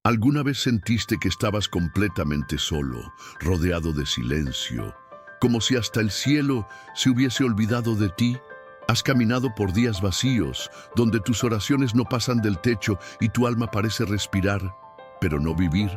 ¿Alguna vez sentiste que estabas completamente solo, rodeado de silencio, como si hasta el cielo se hubiese olvidado de ti? ¿Has caminado por días vacíos, donde tus oraciones no pasan del techo y tu alma parece respirar, pero no vivir?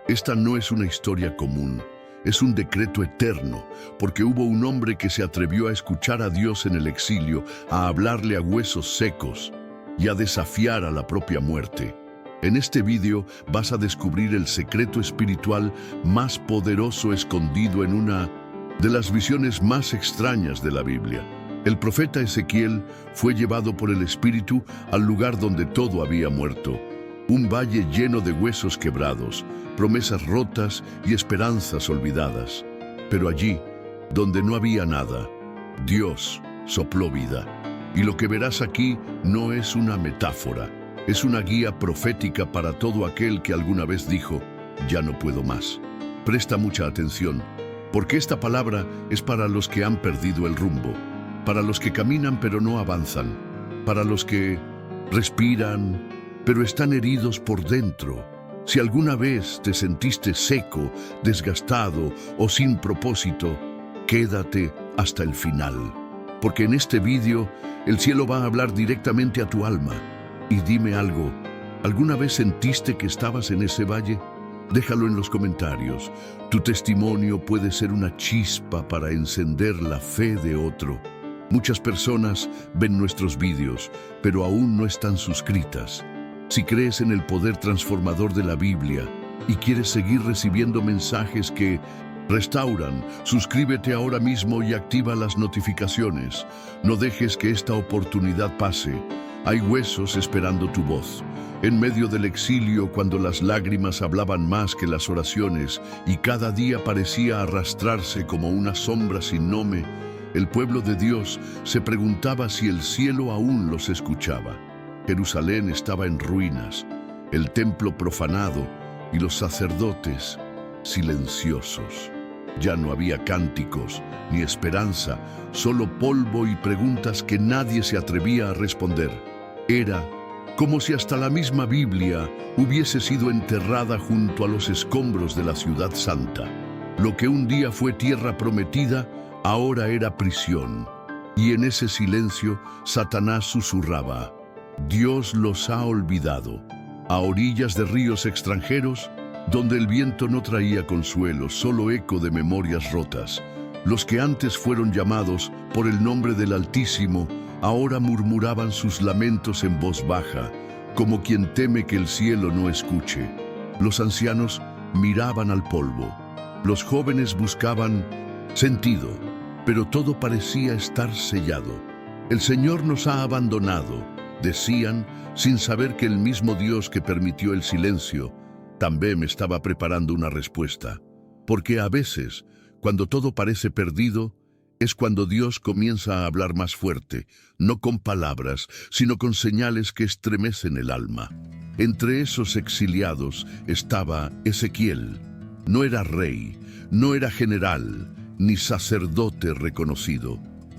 Esta no es una historia común, es un decreto eterno, porque hubo un hombre que se atrevió a escuchar a Dios en el exilio, a hablarle a huesos secos y a desafiar a la propia muerte. En este vídeo vas a descubrir el secreto espiritual más poderoso escondido en una de las visiones más extrañas de la Biblia. El profeta Ezequiel fue llevado por el Espíritu al lugar donde todo había muerto, un valle lleno de huesos quebrados, promesas rotas y esperanzas olvidadas. Pero allí, donde no había nada, Dios sopló vida. Y lo que verás aquí no es una metáfora. Es una guía profética para todo aquel que alguna vez dijo, ya no puedo más. Presta mucha atención, porque esta palabra es para los que han perdido el rumbo, para los que caminan pero no avanzan, para los que respiran pero están heridos por dentro. Si alguna vez te sentiste seco, desgastado o sin propósito, quédate hasta el final, porque en este vídeo el cielo va a hablar directamente a tu alma. Y dime algo, ¿alguna vez sentiste que estabas en ese valle? Déjalo en los comentarios. Tu testimonio puede ser una chispa para encender la fe de otro. Muchas personas ven nuestros vídeos, pero aún no están suscritas. Si crees en el poder transformador de la Biblia y quieres seguir recibiendo mensajes que restauran, suscríbete ahora mismo y activa las notificaciones. No dejes que esta oportunidad pase. Hay huesos esperando tu voz. En medio del exilio, cuando las lágrimas hablaban más que las oraciones y cada día parecía arrastrarse como una sombra sin nombre, el pueblo de Dios se preguntaba si el cielo aún los escuchaba. Jerusalén estaba en ruinas, el templo profanado y los sacerdotes silenciosos. Ya no había cánticos ni esperanza, solo polvo y preguntas que nadie se atrevía a responder. Era como si hasta la misma Biblia hubiese sido enterrada junto a los escombros de la ciudad santa. Lo que un día fue tierra prometida, ahora era prisión. Y en ese silencio, Satanás susurraba, Dios los ha olvidado. A orillas de ríos extranjeros, donde el viento no traía consuelo, solo eco de memorias rotas. Los que antes fueron llamados por el nombre del Altísimo, ahora murmuraban sus lamentos en voz baja, como quien teme que el cielo no escuche. Los ancianos miraban al polvo. Los jóvenes buscaban sentido, pero todo parecía estar sellado. El Señor nos ha abandonado, decían, sin saber que el mismo Dios que permitió el silencio también estaba preparando una respuesta. Porque a veces, cuando todo parece perdido, es cuando Dios comienza a hablar más fuerte, no con palabras, sino con señales que estremecen el alma. Entre esos exiliados estaba Ezequiel. No era rey, no era general, ni sacerdote reconocido.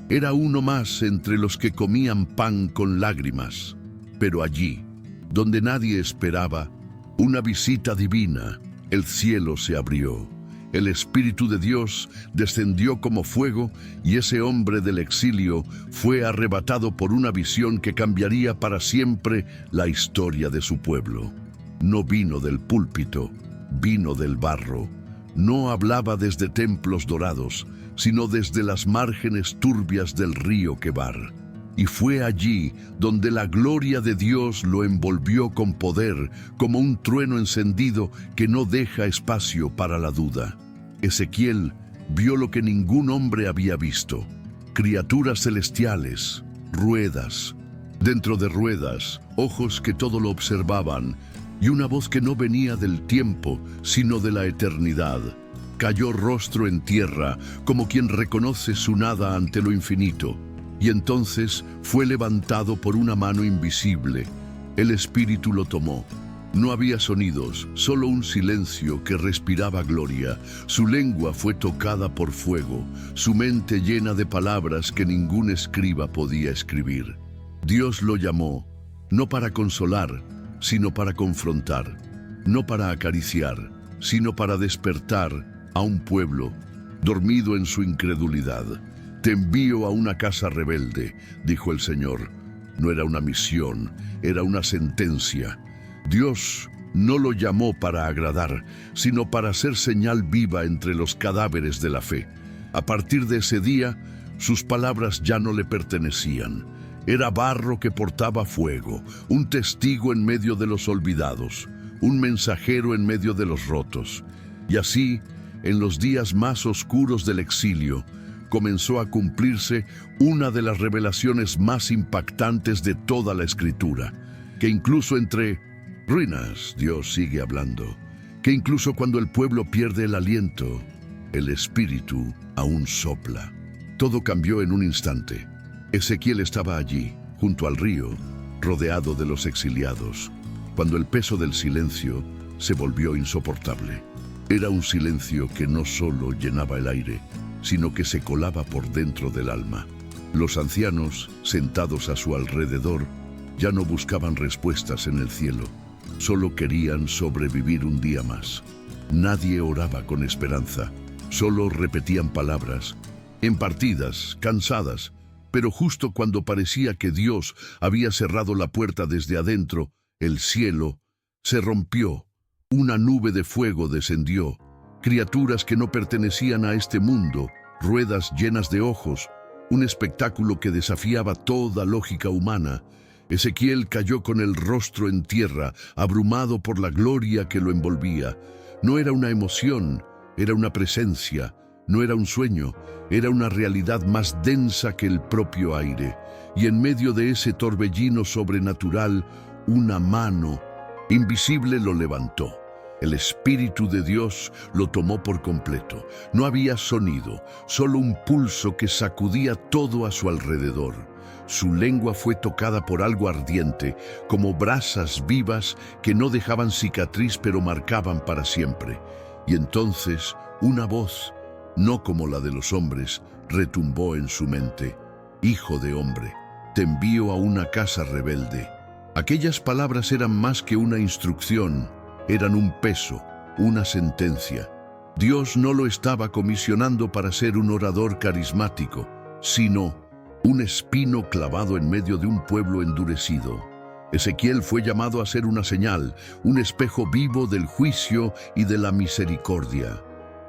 Era uno más entre los que comían pan con lágrimas. Pero allí, donde nadie esperaba, una visita divina, el cielo se abrió. El Espíritu de Dios descendió como fuego y ese hombre del exilio fue arrebatado por una visión que cambiaría para siempre la historia de su pueblo. No vino del púlpito, vino del barro. No hablaba desde templos dorados, sino desde las márgenes turbias del río Quebar. Y fue allí donde la gloria de Dios lo envolvió con poder, como un trueno encendido que no deja espacio para la duda. Ezequiel vio lo que ningún hombre había visto: criaturas celestiales, ruedas. Dentro de ruedas, ojos que todo lo observaban, y una voz que no venía del tiempo, sino de la eternidad. Cayó rostro en tierra, como quien reconoce su nada ante lo infinito. Y entonces fue levantado por una mano invisible. El Espíritu lo tomó. No había sonidos, solo un silencio que respiraba gloria. Su lengua fue tocada por fuego, su mente llena de palabras que ningún escriba podía escribir. Dios lo llamó, no para consolar, sino para confrontar. no para acariciar, sino para despertar a un pueblo dormido en su incredulidad. Te envío a una casa rebelde, dijo el Señor. No era una misión, era una sentencia. Dios no lo llamó para agradar, sino para ser señal viva entre los cadáveres de la fe. A partir de ese día, sus palabras ya no le pertenecían. Era barro que portaba fuego, un testigo en medio de los olvidados, un mensajero en medio de los rotos. Y así, en los días más oscuros del exilio, comenzó a cumplirse una de las revelaciones más impactantes de toda la Escritura, que incluso entre ruinas Dios sigue hablando, que incluso cuando el pueblo pierde el aliento, el Espíritu aún sopla. Todo cambió en un instante. Ezequiel estaba allí, junto al río, rodeado de los exiliados, cuando el peso del silencio se volvió insoportable. Era un silencio que no solo llenaba el aire, sino que se colaba por dentro del alma. Los ancianos, sentados a su alrededor, ya no buscaban respuestas en el cielo, solo querían sobrevivir un día más. Nadie oraba con esperanza, solo repetían palabras, impartidas, cansadas, pero justo cuando parecía que Dios había cerrado la puerta desde adentro, el cielo se rompió, una nube de fuego descendió, criaturas que no pertenecían a este mundo, ruedas llenas de ojos, un espectáculo que desafiaba toda lógica humana. Ezequiel cayó con el rostro en tierra, abrumado por la gloria que lo envolvía. No era una emoción, era una presencia, no era un sueño, era una realidad más densa que el propio aire. Y en medio de ese torbellino sobrenatural, una mano invisible lo levantó. El Espíritu de Dios lo tomó por completo. No había sonido, solo un pulso que sacudía todo a su alrededor. Su lengua fue tocada por algo ardiente, como brasas vivas que no dejaban cicatriz pero marcaban para siempre. Y entonces una voz, no como la de los hombres, retumbó en su mente. Hijo de hombre, te envío a una casa rebelde. Aquellas palabras eran más que una instrucción, eran un peso, una sentencia. Dios no lo estaba comisionando para ser un orador carismático, sino un espino clavado en medio de un pueblo endurecido. Ezequiel fue llamado a ser una señal, un espejo vivo del juicio y de la misericordia.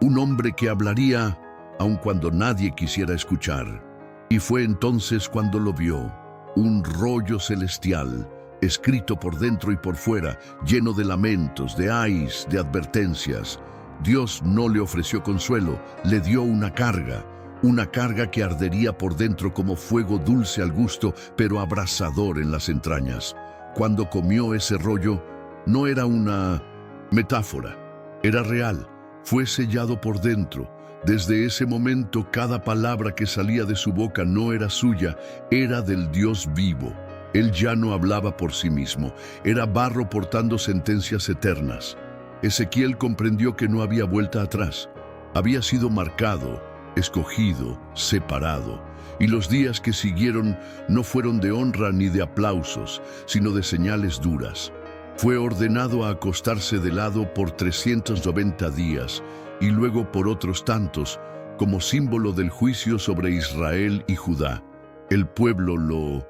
Un hombre que hablaría aun cuando nadie quisiera escuchar. Y fue entonces cuando lo vio, un rollo celestial, escrito por dentro y por fuera, lleno de lamentos, de ayes, de advertencias. Dios no le ofreció consuelo, le dio una carga que ardería por dentro como fuego dulce al gusto, pero abrasador en las entrañas. Cuando comió ese rollo, no era una metáfora, era real, fue sellado por dentro. Desde ese momento, cada palabra que salía de su boca no era suya, era del Dios vivo. Él ya no hablaba por sí mismo, era barro portando sentencias eternas. Ezequiel comprendió que no había vuelta atrás. Había sido marcado, escogido, separado. Y los días que siguieron no fueron de honra ni de aplausos, sino de señales duras. Fue ordenado a acostarse de lado por 390 días y luego por otros tantos, como símbolo del juicio sobre Israel y Judá. El pueblo lo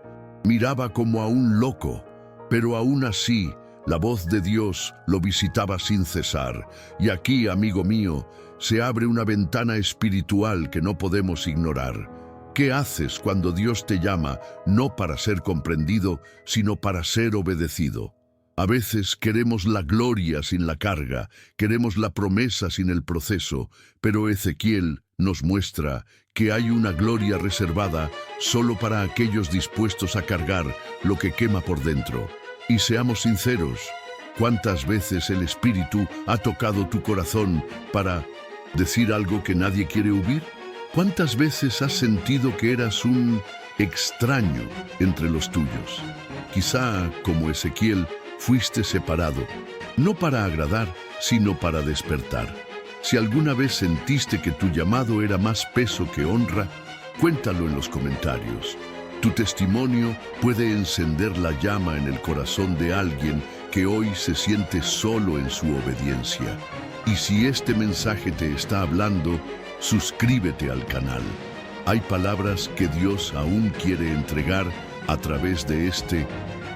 miraba como a un loco, pero aún así, la voz de Dios lo visitaba sin cesar. Y aquí, amigo mío, se abre una ventana espiritual que no podemos ignorar. ¿Qué haces cuando Dios te llama, no para ser comprendido, sino para ser obedecido? A veces queremos la gloria sin la carga, queremos la promesa sin el proceso, pero Ezequiel nos muestra que hay una gloria reservada solo para aquellos dispuestos a cargar lo que quema por dentro. Y seamos sinceros, ¿cuántas veces el Espíritu ha tocado tu corazón para decir algo que nadie quiere oír? ¿Cuántas veces has sentido que eras un extraño entre los tuyos? Quizá, como Ezequiel, fuiste separado, no para agradar, sino para despertar. Si alguna vez sentiste que tu llamado era más peso que honra, cuéntalo en los comentarios. Tu testimonio puede encender la llama en el corazón de alguien que hoy se siente solo en su obediencia. Y si este mensaje te está hablando, suscríbete al canal. Hay palabras que Dios aún quiere entregar a través de este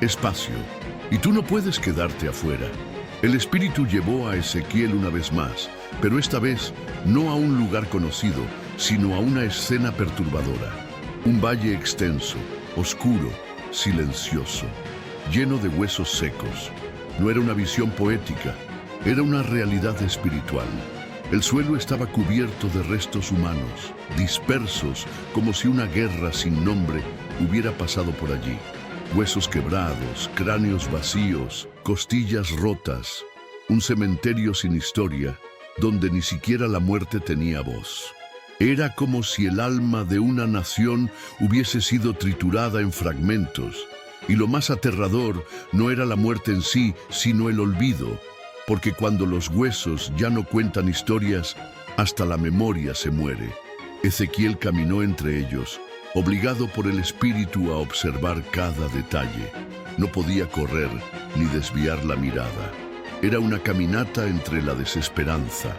espacio. Y tú no puedes quedarte afuera. El Espíritu llevó a Ezequiel una vez más, pero esta vez no a un lugar conocido, sino a una escena perturbadora. Un valle extenso, oscuro, silencioso, lleno de huesos secos. No era una visión poética, era una realidad espiritual. El suelo estaba cubierto de restos humanos, dispersos como si una guerra sin nombre hubiera pasado por allí. Huesos quebrados, cráneos vacíos, costillas rotas, un cementerio sin historia, donde ni siquiera la muerte tenía voz. Era como si el alma de una nación hubiese sido triturada en fragmentos, y lo más aterrador no era la muerte en sí, sino el olvido, porque cuando los huesos ya no cuentan historias, hasta la memoria se muere. Ezequiel caminó entre ellos, obligado por el Espíritu a observar cada detalle. No podía correr ni desviar la mirada. Era una caminata entre la desesperanza.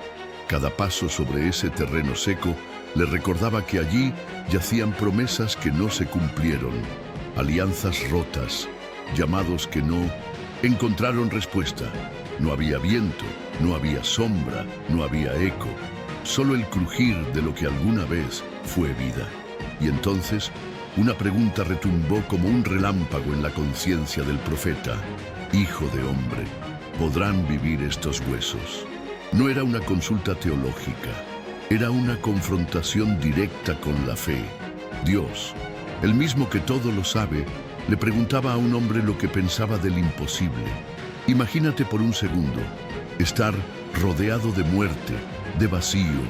Cada paso sobre ese terreno seco le recordaba que allí yacían promesas que no se cumplieron, alianzas rotas, llamados que no encontraron respuesta. No había viento, no había sombra, no había eco, solo el crujir de lo que alguna vez fue vida. Y entonces, una pregunta retumbó como un relámpago en la conciencia del profeta. Hijo de hombre, ¿podrán vivir estos huesos? No era una consulta teológica, era una confrontación directa con la fe. Dios, el mismo que todo lo sabe, le preguntaba a un hombre lo que pensaba del imposible. Imagínate por un segundo estar rodeado de muerte, de vacío,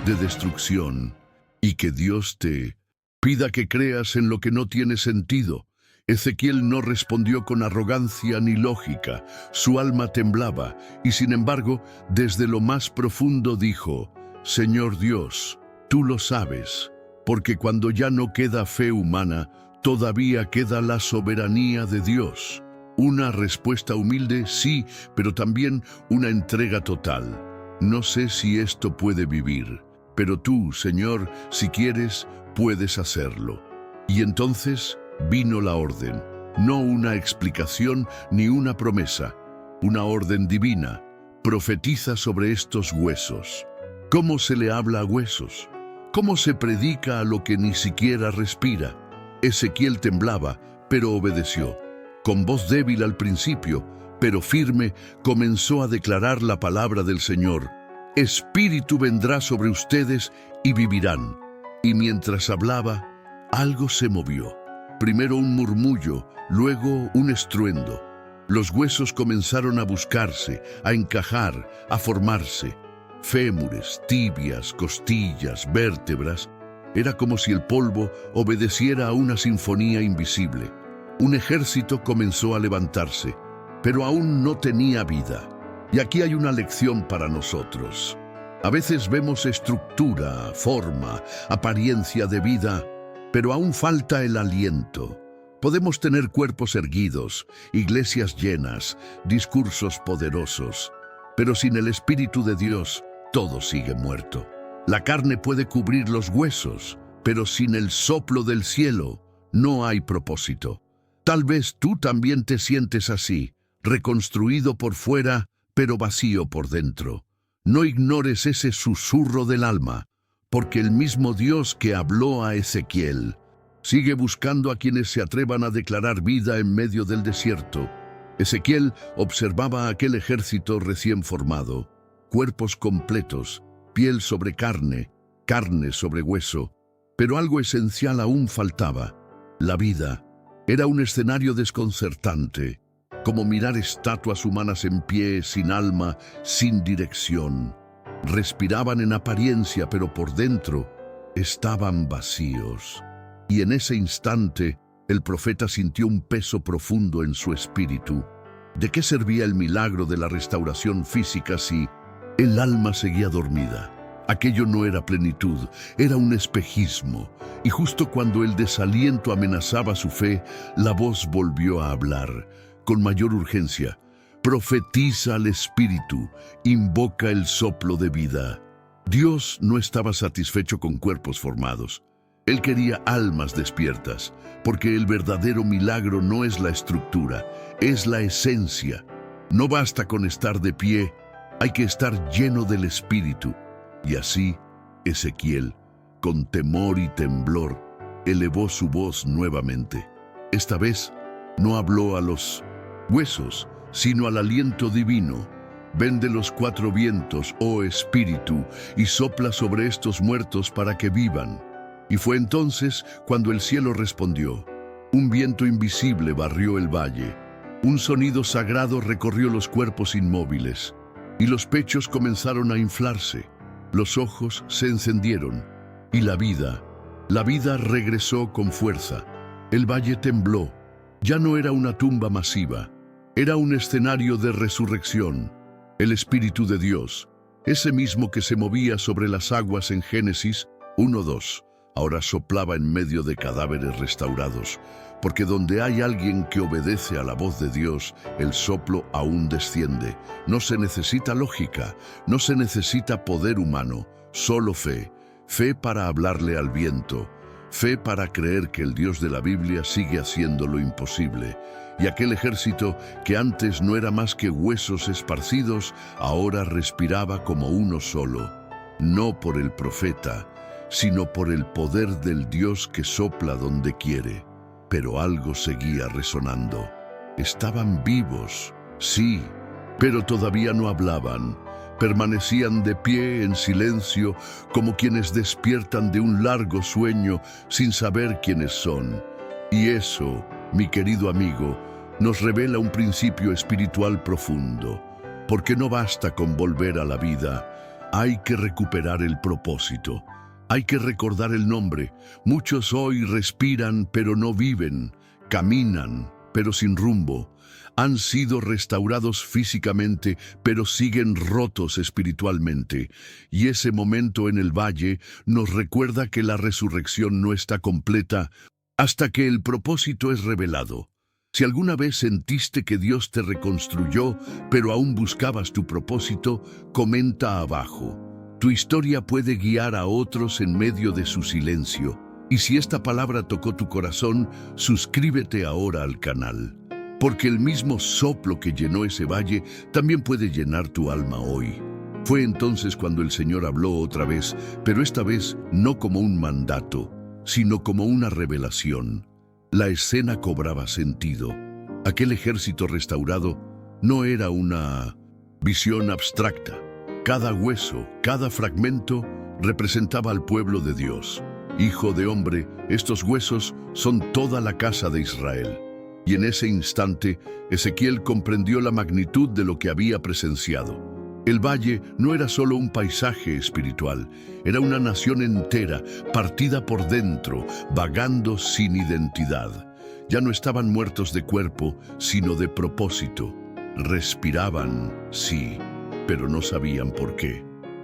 de destrucción, y que Dios te pida que creas en lo que no tiene sentido. Ezequiel no respondió con arrogancia ni lógica. Su alma temblaba y, sin embargo, desde lo más profundo dijo: Señor Dios, tú lo sabes, porque cuando ya no queda fe humana, todavía queda la soberanía de Dios. Una respuesta humilde, sí, pero también una entrega total. No sé si esto puede vivir, pero tú, Señor, si quieres, puedes hacerlo. Y entonces vino la orden, no una explicación ni una promesa, una orden divina. Profetiza sobre estos huesos. ¿Cómo se le habla a huesos? ¿Cómo se predica a lo que ni siquiera respira? Ezequiel temblaba, pero obedeció. Con voz débil al principio, pero firme, comenzó a declarar la palabra del Señor. Espíritu vendrá sobre ustedes y vivirán. Y mientras hablaba, algo se movió. Primero un murmullo, luego un estruendo. Los huesos comenzaron a buscarse, a encajar, a formarse. Fémures, tibias, costillas, vértebras. Era como si el polvo obedeciera a una sinfonía invisible. Un ejército comenzó a levantarse, pero aún no tenía vida. Y aquí hay una lección para nosotros. A veces vemos estructura, forma, apariencia de vida, pero aún falta el aliento. Podemos tener cuerpos erguidos, iglesias llenas, discursos poderosos, pero sin el Espíritu de Dios, todo sigue muerto. La carne puede cubrir los huesos, pero sin el soplo del cielo, no hay propósito. Tal vez tú también te sientes así, reconstruido por fuera, pero vacío por dentro. No ignores ese susurro del alma, porque el mismo Dios que habló a Ezequiel sigue buscando a quienes se atrevan a declarar vida en medio del desierto. Ezequiel observaba a aquel ejército recién formado, cuerpos completos, piel sobre carne, carne sobre hueso, pero algo esencial aún faltaba: la vida. Era un escenario desconcertante, como mirar estatuas humanas en pie, sin alma, sin dirección. Respiraban en apariencia, pero por dentro estaban vacíos. Y en ese instante, el profeta sintió un peso profundo en su espíritu. ¿De qué servía el milagro de la restauración física si el alma seguía dormida? Aquello no era plenitud, era un espejismo. Y justo cuando el desaliento amenazaba su fe, la voz volvió a hablar, con mayor urgencia. profetiza al espíritu, invoca el soplo de vida. Dios no estaba satisfecho con cuerpos formados. Él quería almas despiertas, porque el verdadero milagro no es la estructura, es la esencia. No basta con estar de pie, hay que estar lleno del Espíritu. Y así, Ezequiel, con temor y temblor, elevó su voz nuevamente. Esta vez no habló a los huesos, sino al aliento divino. Ven de los cuatro vientos, oh Espíritu, y sopla sobre estos muertos para que vivan. Y fue entonces cuando el cielo respondió. Un viento invisible barrió el valle. Un sonido sagrado recorrió los cuerpos inmóviles. Y los pechos comenzaron a inflarse. Los ojos se encendieron. Y la vida regresó con fuerza. El valle tembló. Ya no era una tumba masiva. Era un escenario de resurrección. El Espíritu de Dios, ese mismo que se movía sobre las aguas en Génesis 1:2, ahora soplaba en medio de cadáveres restaurados, porque donde hay alguien que obedece a la voz de Dios, el soplo aún desciende. No se necesita lógica, no se necesita poder humano, solo fe. Fe para hablarle al viento, fe para creer que el Dios de la Biblia sigue haciendo lo imposible. Y aquel ejército que antes no era más que huesos esparcidos, ahora respiraba como uno solo, no por el profeta, sino por el poder del Dios que sopla donde quiere. Pero algo seguía resonando. Estaban vivos, sí, pero todavía no hablaban. Permanecían de pie en silencio, como quienes despiertan de un largo sueño sin saber quiénes son. Y eso, mi querido amigo, nos revela un principio espiritual profundo. Porque no basta con volver a la vida, hay que recuperar el propósito. Hay que recordar el nombre. Muchos hoy respiran, pero no viven. Caminan, pero sin rumbo. Han sido restaurados físicamente, pero siguen rotos espiritualmente. Y ese momento en el valle nos recuerda que la resurrección no está completa hasta que el propósito es revelado. Si alguna vez sentiste que Dios te reconstruyó, pero aún buscabas tu propósito, comenta abajo. Tu historia puede guiar a otros en medio de su silencio. Y si esta palabra tocó tu corazón, suscríbete ahora al canal. Porque el mismo soplo que llenó ese valle también puede llenar tu alma hoy. Fue entonces cuando el Señor habló otra vez, pero esta vez no como un mandato, sino como una revelación. La escena cobraba sentido. Aquel ejército restaurado no era una visión abstracta. Cada hueso, cada fragmento representaba al pueblo de Dios. Hijo de hombre, estos huesos son toda la casa de Israel. Y en ese instante, Ezequiel comprendió la magnitud de lo que había presenciado. El valle no era solo un paisaje espiritual, era una nación entera, partida por dentro, vagando sin identidad. Ya no estaban muertos de cuerpo, sino de propósito. Respiraban, sí, pero no sabían por qué.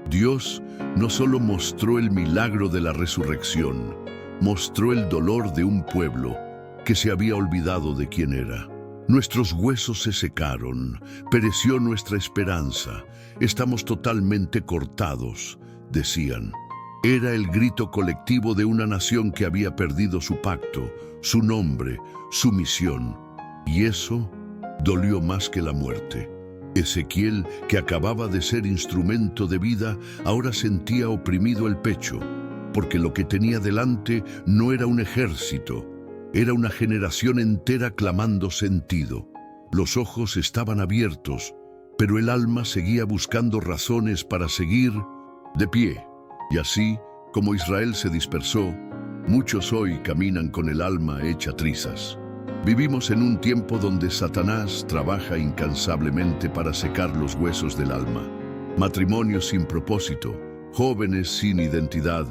Dios no solo mostró el milagro de la resurrección, mostró el dolor de un pueblo que se había olvidado de quién era. Nuestros huesos se secaron, pereció nuestra esperanza, estamos totalmente cortados, decían. Era el grito colectivo de una nación que había perdido su pacto, su nombre, su misión. Y eso dolió más que la muerte. Ezequiel, que acababa de ser instrumento de vida, ahora sentía oprimido el pecho, porque lo que tenía delante no era un ejército, era una generación entera clamando sentido. Los ojos estaban abiertos, pero el alma seguía buscando razones para seguir de pie. Y así, como Israel se dispersó, muchos hoy caminan con el alma hecha trizas. Vivimos en un tiempo donde Satanás trabaja incansablemente para secar los huesos del alma. Matrimonios sin propósito, jóvenes sin identidad,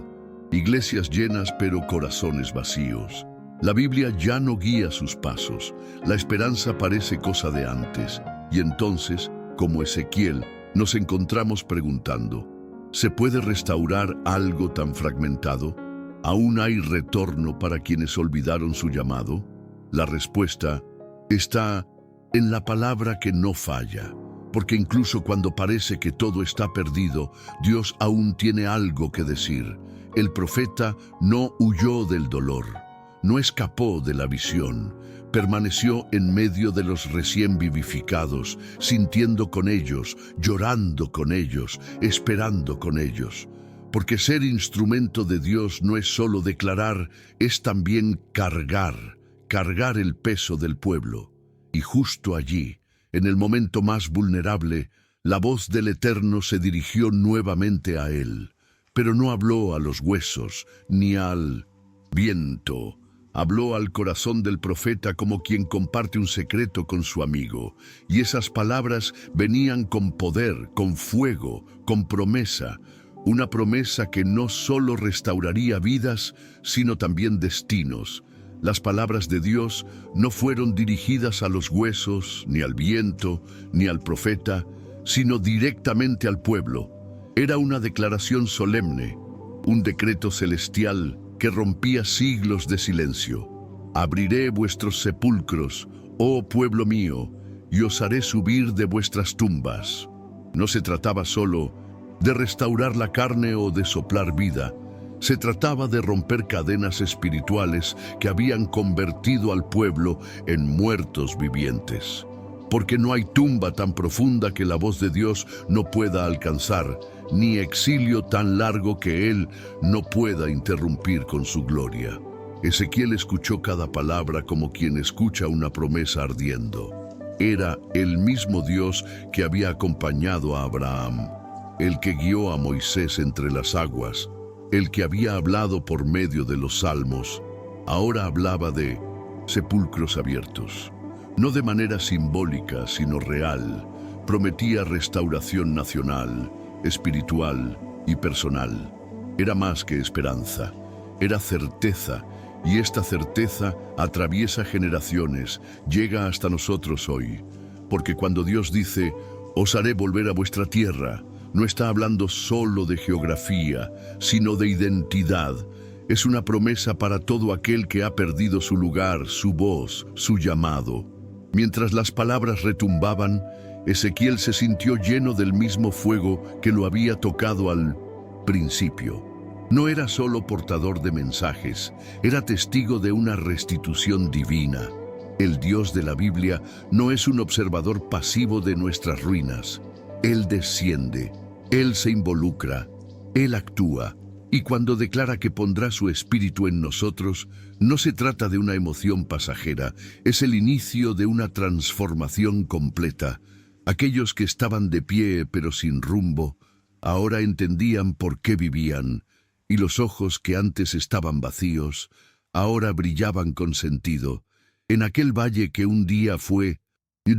iglesias llenas pero corazones vacíos. La Biblia ya no guía sus pasos, la esperanza parece cosa de antes, y entonces, como Ezequiel, nos encontramos preguntando, ¿se puede restaurar algo tan fragmentado? ¿Aún hay retorno para quienes olvidaron su llamado? La respuesta está en la palabra que no falla. Porque incluso cuando parece que todo está perdido, Dios aún tiene algo que decir. El profeta no huyó del dolor, no escapó de la visión, permaneció en medio de los recién vivificados, sintiendo con ellos, llorando con ellos, esperando con ellos. Porque ser instrumento de Dios no es solo declarar, es también cargar el peso del pueblo. Y justo allí, en el momento más vulnerable, la voz del Eterno se dirigió nuevamente a él, pero no habló a los huesos ni al viento. Habló al corazón del profeta como quien comparte un secreto con su amigo, y esas palabras venían con poder, con fuego, con promesa, una promesa que no solo restauraría vidas, sino también destinos. Las palabras de Dios no fueron dirigidas a los huesos, ni al viento, ni al profeta, sino directamente al pueblo. Era una declaración solemne, un decreto celestial que rompía siglos de silencio. Abriré vuestros sepulcros, oh pueblo mío, y os haré subir de vuestras tumbas. No se trataba solo de restaurar la carne o de soplar vida. Se trataba de romper cadenas espirituales que habían convertido al pueblo en muertos vivientes. Porque no hay tumba tan profunda que la voz de Dios no pueda alcanzar, ni exilio tan largo que Él no pueda interrumpir con su gloria. Ezequiel escuchó cada palabra como quien escucha una promesa ardiendo. Era el mismo Dios que había acompañado a Abraham, el que guió a Moisés entre las aguas, el que había hablado por medio de los salmos. Ahora hablaba de sepulcros abiertos. No de manera simbólica, sino real. Prometía restauración nacional, espiritual y personal. Era más que esperanza, era certeza, y esta certeza atraviesa generaciones, llega hasta nosotros hoy. Porque cuando Dios dice, os haré volver a vuestra tierra, no está hablando solo de geografía, sino de identidad. Es una promesa para todo aquel que ha perdido su lugar, su voz, su llamado. Mientras las palabras retumbaban, Ezequiel se sintió lleno del mismo fuego que lo había tocado al principio. No era solo portador de mensajes, era testigo de una restitución divina. El Dios de la Biblia no es un observador pasivo de nuestras ruinas. Él desciende, Él se involucra, Él actúa, y cuando declara que pondrá su espíritu en nosotros, no se trata de una emoción pasajera, es el inicio de una transformación completa. Aquellos que estaban de pie pero sin rumbo, ahora entendían por qué vivían, y los ojos que antes estaban vacíos, ahora brillaban con sentido. En aquel valle que un día fue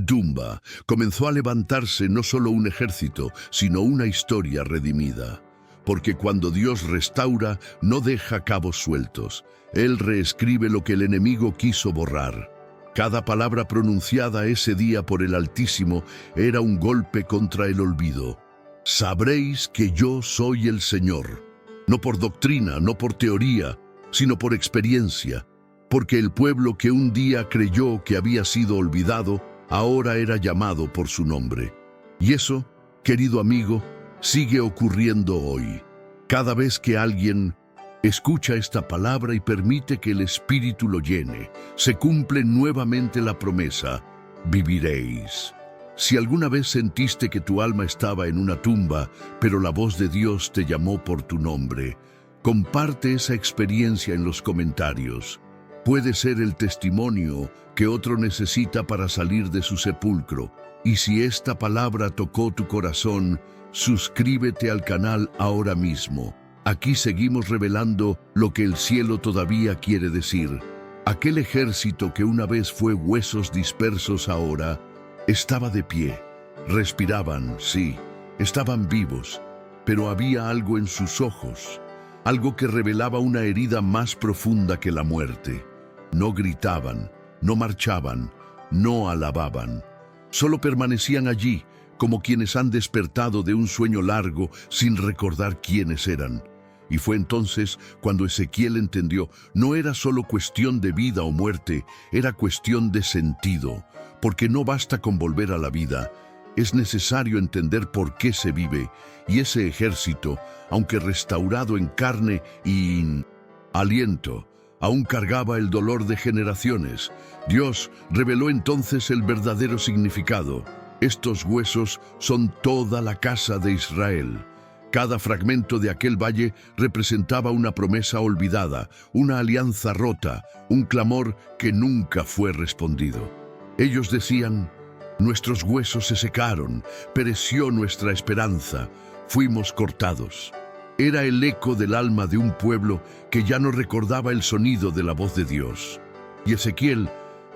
tumba, comenzó a levantarse no solo un ejército, sino una historia redimida. Porque cuando Dios restaura, no deja cabos sueltos. Él reescribe lo que el enemigo quiso borrar. Cada palabra pronunciada ese día por el Altísimo era un golpe contra el olvido. Sabréis que yo soy el Señor. No por doctrina, no por teoría, sino por experiencia. Porque el pueblo que un día creyó que había sido olvidado, ahora era llamado por su nombre. Y eso, querido amigo, sigue ocurriendo hoy. Cada vez que alguien escucha esta palabra y permite que el Espíritu lo llene, se cumple nuevamente la promesa: viviréis. Si alguna vez sentiste que tu alma estaba en una tumba, pero la voz de Dios te llamó por tu nombre, comparte esa experiencia en los comentarios. Puede ser el testimonio que otro necesita para salir de su sepulcro. Y si esta palabra tocó tu corazón, suscríbete al canal ahora mismo. Aquí seguimos revelando lo que el cielo todavía quiere decir. Aquel ejército que una vez fue huesos dispersos ahora estaba de pie. Respiraban, sí, estaban vivos, pero había algo en sus ojos, algo que revelaba una herida más profunda que la muerte. No gritaban, no marchaban, no alababan. Solo permanecían allí, como quienes han despertado de un sueño largo sin recordar quiénes eran. Y fue entonces cuando Ezequiel entendió, no era solo cuestión de vida o muerte, era cuestión de sentido, porque no basta con volver a la vida, es necesario entender por qué se vive, y ese ejército, aunque restaurado en carne y aliento, aún cargaba el dolor de generaciones. Dios reveló entonces el verdadero significado. Estos huesos son toda la casa de Israel. Cada fragmento de aquel valle representaba una promesa olvidada, una alianza rota, un clamor que nunca fue respondido. Ellos decían: nuestros huesos se secaron, pereció nuestra esperanza, fuimos cortados. Era el eco del alma de un pueblo que ya no recordaba el sonido de la voz de Dios. Y Ezequiel,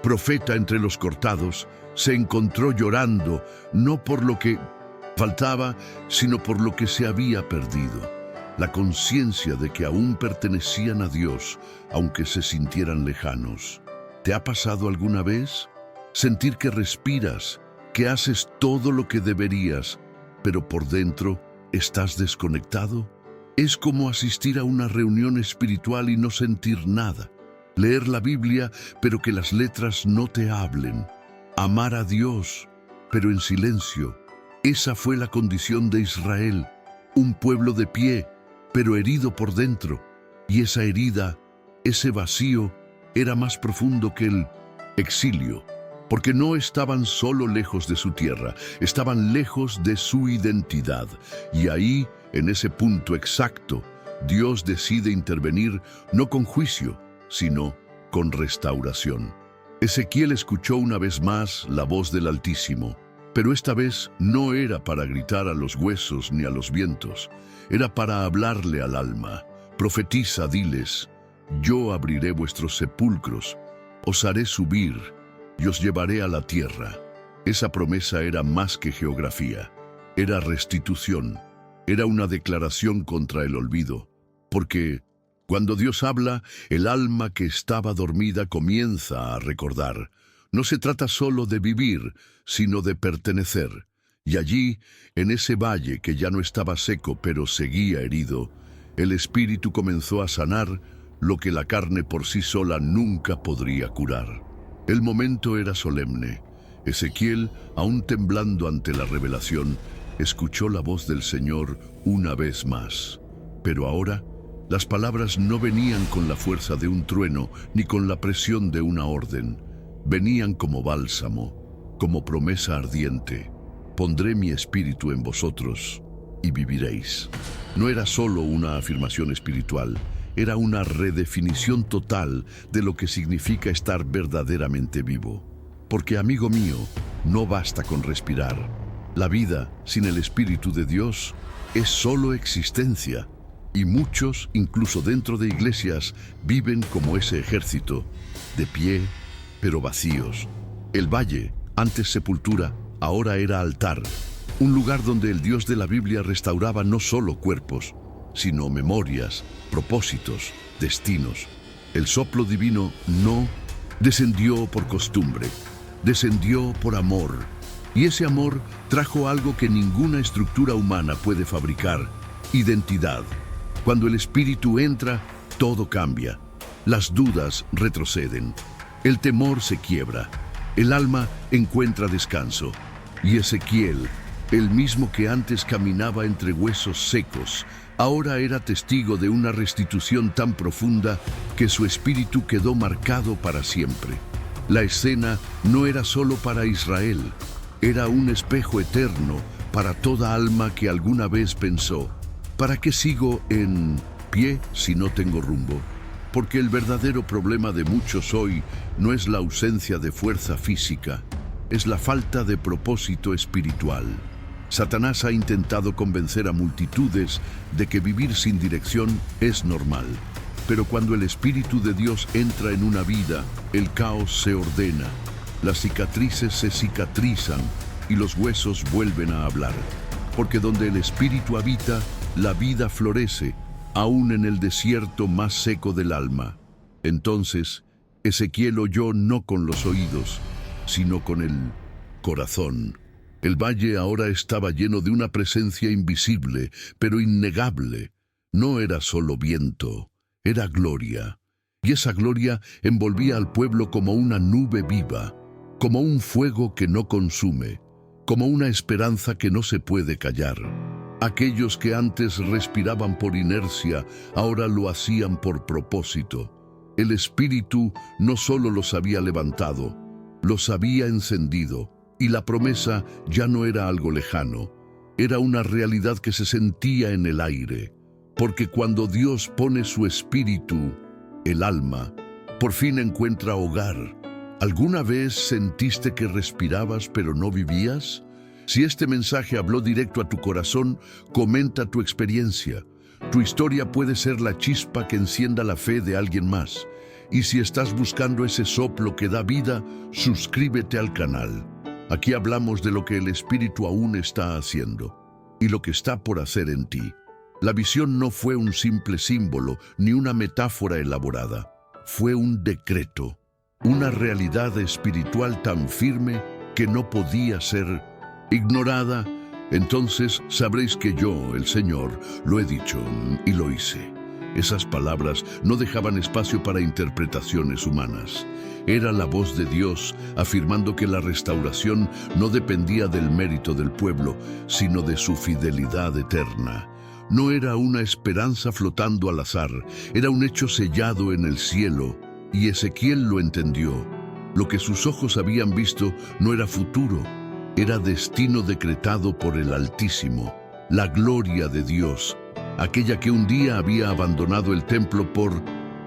profeta entre los cortados, se encontró llorando, no por lo que faltaba, sino por lo que se había perdido. La conciencia de que aún pertenecían a Dios, aunque se sintieran lejanos. ¿Te ha pasado alguna vez? Sentir que respiras, que haces todo lo que deberías, pero por dentro estás desconectado. Es como asistir a una reunión espiritual y no sentir nada. Leer la Biblia, pero que las letras no te hablen. Amar a Dios, pero en silencio. Esa fue la condición de Israel, un pueblo de pie, pero herido por dentro. Y esa herida, ese vacío, era más profundo que el exilio, porque no estaban solo lejos de su tierra, estaban lejos de su identidad. Y ahí, en ese punto exacto, Dios decide intervenir no con juicio, sino con restauración. Ezequiel escuchó una vez más la voz del Altísimo. Pero esta vez no era para gritar a los huesos ni a los vientos, era para hablarle al alma. Profetiza, diles: yo abriré vuestros sepulcros, os haré subir y os llevaré a la tierra. Esa promesa era más que geografía, era restitución, era una declaración contra el olvido, porque cuando Dios habla, el alma que estaba dormida comienza a recordar. No se trata solo de vivir, sino de pertenecer. Y allí, en ese valle que ya no estaba seco pero seguía herido, el espíritu comenzó a sanar lo que la carne por sí sola nunca podría curar. El momento era solemne. Ezequiel, aún temblando ante la revelación, escuchó la voz del Señor una vez más. Pero ahora, las palabras no venían con la fuerza de un trueno ni con la presión de una orden. Venían como bálsamo, como promesa ardiente. Pondré mi espíritu en vosotros y viviréis. No era solo una afirmación espiritual, era una redefinición total de lo que significa estar verdaderamente vivo. Porque, amigo mío, no basta con respirar. La vida sin el Espíritu de Dios es solo existencia. Y muchos, incluso dentro de iglesias, viven como ese ejército, de pie, pero vacíos. El valle, antes sepultura, ahora era altar, un lugar donde el Dios de la Biblia restauraba no solo cuerpos, sino memorias, propósitos, destinos. El soplo divino no descendió por costumbre, descendió por amor. Y ese amor trajo algo que ninguna estructura humana puede fabricar: identidad. Cuando el Espíritu entra, todo cambia. Las dudas retroceden. El temor se quiebra, el alma encuentra descanso. Y Ezequiel, el mismo que antes caminaba entre huesos secos, ahora era testigo de una restitución tan profunda que su espíritu quedó marcado para siempre. La escena no era solo para Israel, era un espejo eterno para toda alma que alguna vez pensó: ¿para qué sigo en pie si no tengo rumbo? Porque el verdadero problema de muchos hoy no es la ausencia de fuerza física, es la falta de propósito espiritual. Satanás ha intentado convencer a multitudes de que vivir sin dirección es normal. Pero cuando el Espíritu de Dios entra en una vida, el caos se ordena, las cicatrices se cicatrizan y los huesos vuelven a hablar. Porque donde el Espíritu habita, la vida florece, aún en el desierto más seco del alma. Entonces, Ezequiel oyó no con los oídos, sino con el corazón. El valle ahora estaba lleno de una presencia invisible, pero innegable. No era solo viento, era gloria. Y esa gloria envolvía al pueblo como una nube viva, como un fuego que no consume, como una esperanza que no se puede callar. Aquellos que antes respiraban por inercia, ahora lo hacían por propósito. El Espíritu no solo los había levantado, los había encendido, y la promesa ya no era algo lejano, era una realidad que se sentía en el aire. Porque cuando Dios pone su Espíritu, el alma por fin encuentra hogar. ¿Alguna vez sentiste que respirabas pero no vivías? Si este mensaje habló directo a tu corazón, comenta tu experiencia. Tu historia puede ser la chispa que encienda la fe de alguien más. Y si estás buscando ese soplo que da vida, suscríbete al canal. Aquí hablamos de lo que el Espíritu aún está haciendo y lo que está por hacer en ti. La visión no fue un simple símbolo ni una metáfora elaborada. Fue un decreto, una realidad espiritual tan firme que no podía ser ignorada. Entonces sabréis que yo, el Señor, lo he dicho y lo hice. Esas palabras no dejaban espacio para interpretaciones humanas. Era la voz de Dios afirmando que la restauración no dependía del mérito del pueblo, sino de su fidelidad eterna. No era una esperanza flotando al azar, era un hecho sellado en el cielo, y Ezequiel lo entendió. Lo que sus ojos habían visto no era futuro, era destino decretado por el Altísimo, la gloria de Dios, aquella que un día había abandonado el templo por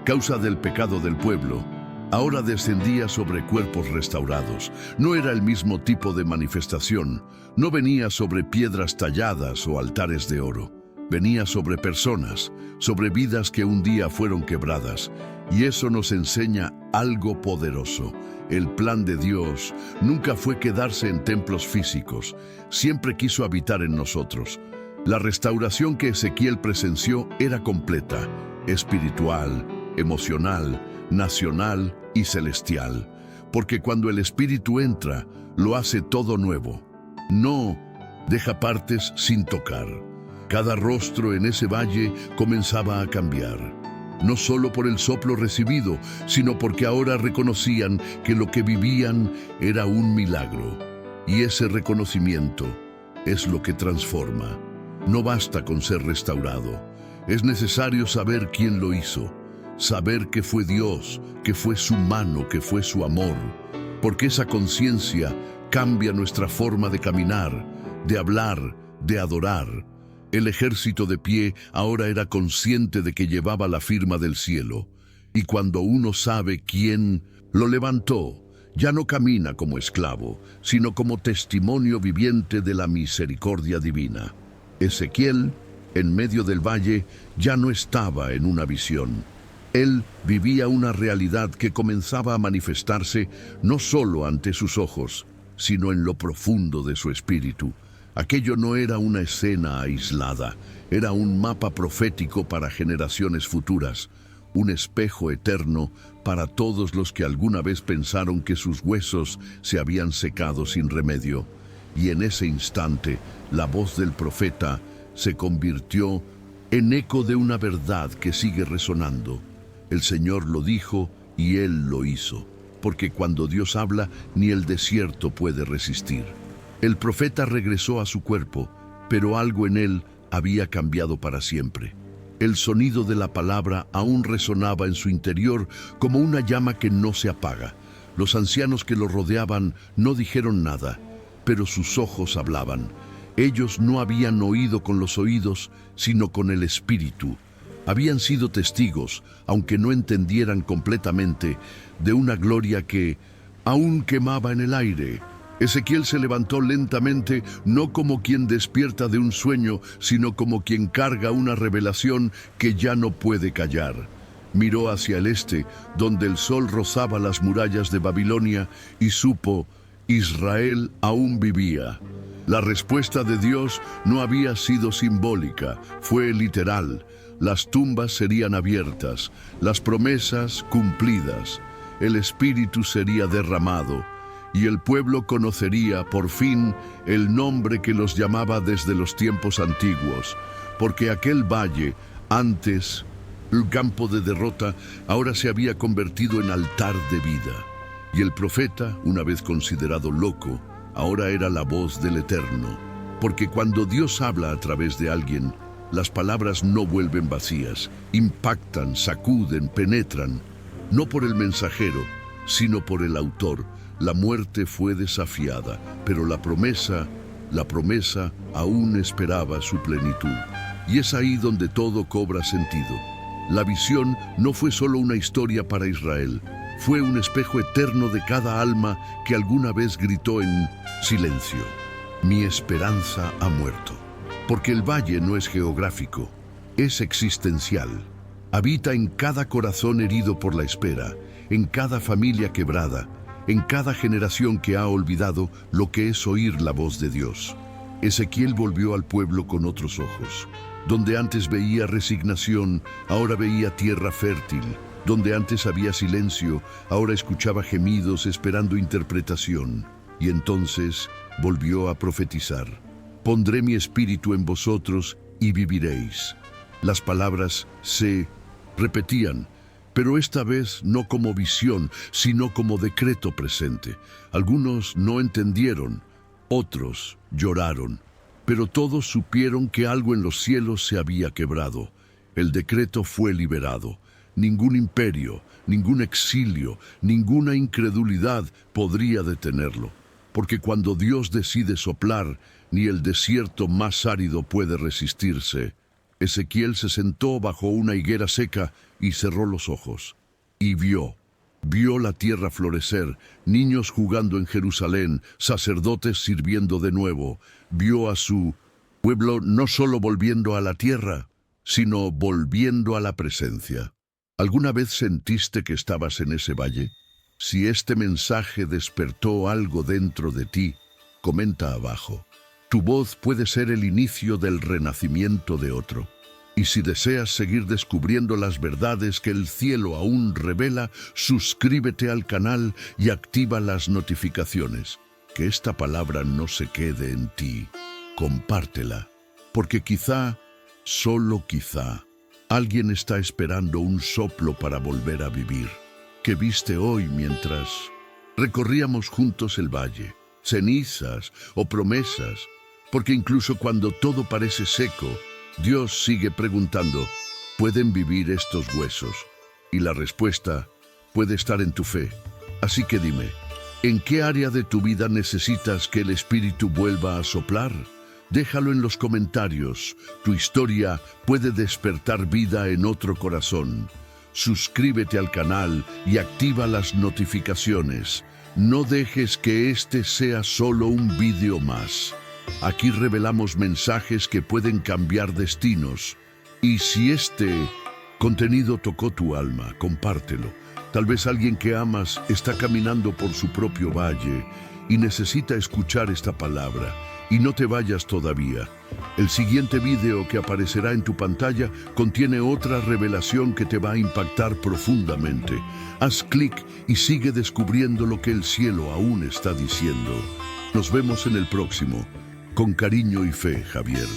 causa del pecado del pueblo. Ahora descendía sobre cuerpos restaurados. No era el mismo tipo de manifestación, no venía sobre piedras talladas o altares de oro. Venía sobre personas, sobre vidas que un día fueron quebradas. Y eso nos enseña algo poderoso. El plan de Dios nunca fue quedarse en templos físicos, siempre quiso habitar en nosotros. La restauración que Ezequiel presenció era completa, espiritual, emocional, nacional y celestial. Porque cuando el Espíritu entra, lo hace todo nuevo. No deja partes sin tocar. Cada rostro en ese valle comenzaba a cambiar, no solo por el soplo recibido, sino porque ahora reconocían que lo que vivían era un milagro. Y ese reconocimiento es lo que transforma. No basta con ser restaurado, es necesario saber quién lo hizo, saber que fue Dios, que fue su mano, que fue su amor, porque esa conciencia cambia nuestra forma de caminar, de hablar, de adorar. El ejército de pie ahora era consciente de que llevaba la firma del cielo, y cuando uno sabe quién lo levantó, ya no camina como esclavo, sino como testimonio viviente de la misericordia divina. Ezequiel, en medio del valle, ya no estaba en una visión. Él vivía una realidad que comenzaba a manifestarse no solo ante sus ojos, sino en lo profundo de su espíritu. Aquello no era una escena aislada, era un mapa profético para generaciones futuras, un espejo eterno para todos los que alguna vez pensaron que sus huesos se habían secado sin remedio. Y en ese instante, la voz del profeta se convirtió en eco de una verdad que sigue resonando. El Señor lo dijo y Él lo hizo, porque cuando Dios habla, ni el desierto puede resistir. El profeta regresó a su cuerpo, pero algo en él había cambiado para siempre. El sonido de la palabra aún resonaba en su interior como una llama que no se apaga. Los ancianos que lo rodeaban no dijeron nada, pero sus ojos hablaban. Ellos no habían oído con los oídos, sino con el Espíritu. Habían sido testigos, aunque no entendieran completamente, de una gloria que aún quemaba en el aire. Ezequiel se levantó lentamente, no como quien despierta de un sueño, sino como quien carga una revelación que ya no puede callar. Miró hacia el este, donde el sol rozaba las murallas de Babilonia, y supo, Israel aún vivía. La respuesta de Dios no había sido simbólica, fue literal. Las tumbas serían abiertas, las promesas cumplidas, el Espíritu sería derramado, y el pueblo conocería por fin el nombre que los llamaba desde los tiempos antiguos, porque aquel valle Antes, el campo de derrota ahora se había convertido en altar de vida. Y el profeta, una vez considerado loco, ahora era la voz del Eterno. Porque cuando Dios habla a través de alguien, las palabras no vuelven vacías, impactan, sacuden, penetran. No por el mensajero, sino por el autor. La muerte fue desafiada, pero la promesa aún esperaba su plenitud. Y es ahí donde todo cobra sentido. La visión no fue solo una historia para Israel, fue un espejo eterno de cada alma que alguna vez gritó en silencio: mi esperanza ha muerto. Porque el valle no es geográfico, es existencial. Habita en cada corazón herido por la espera, en cada familia quebrada, en cada generación que ha olvidado lo que es oír la voz de Dios. Ezequiel volvió al pueblo con otros ojos. Donde antes veía resignación, ahora veía tierra fértil. Donde antes había silencio, ahora escuchaba gemidos esperando interpretación. Y entonces volvió a profetizar: pondré mi espíritu en vosotros y viviréis. Las palabras se repetían, pero esta vez no como visión, sino como decreto presente. Algunos no entendieron, otros lloraron, pero todos supieron que algo en los cielos se había quebrado. El decreto fue liberado. Ningún imperio, ningún exilio, ninguna incredulidad podría detenerlo. Porque cuando Dios decide soplar, ni el desierto más árido puede resistirse. Ezequiel se sentó bajo una higuera seca y cerró los ojos. Y vio la tierra florecer, niños jugando en Jerusalén, sacerdotes sirviendo de nuevo. Vio a su pueblo no solo volviendo a la tierra, sino volviendo a la presencia. ¿Alguna vez sentiste que estabas en ese valle? Si este mensaje despertó algo dentro de ti, comenta abajo. Tu voz puede ser el inicio del renacimiento de otro. Y si deseas seguir descubriendo las verdades que el cielo aún revela, suscríbete al canal y activa las notificaciones. Que esta palabra no se quede en ti. Compártela, porque quizá, solo quizá, alguien está esperando un soplo para volver a vivir. ¿Qué viste hoy mientras recorríamos juntos el valle? Cenizas o promesas, porque incluso cuando todo parece seco, Dios sigue preguntando: ¿pueden vivir estos huesos? Y la respuesta puede estar en tu fe. Así que dime, ¿en qué área de tu vida necesitas que el Espíritu vuelva a soplar? Déjalo en los comentarios. Tu historia puede despertar vida en otro corazón. Suscríbete al canal y activa las notificaciones. No dejes que este sea solo un vídeo más. Aquí revelamos mensajes que pueden cambiar destinos. Y si este contenido tocó tu alma, compártelo. Tal vez alguien que amas está caminando por su propio valle y necesita escuchar esta palabra. Y no te vayas todavía. El siguiente video que aparecerá en tu pantalla contiene otra revelación que te va a impactar profundamente. Haz clic y sigue descubriendo lo que el cielo aún está diciendo. Nos vemos en el próximo. Con cariño y fe, Javier.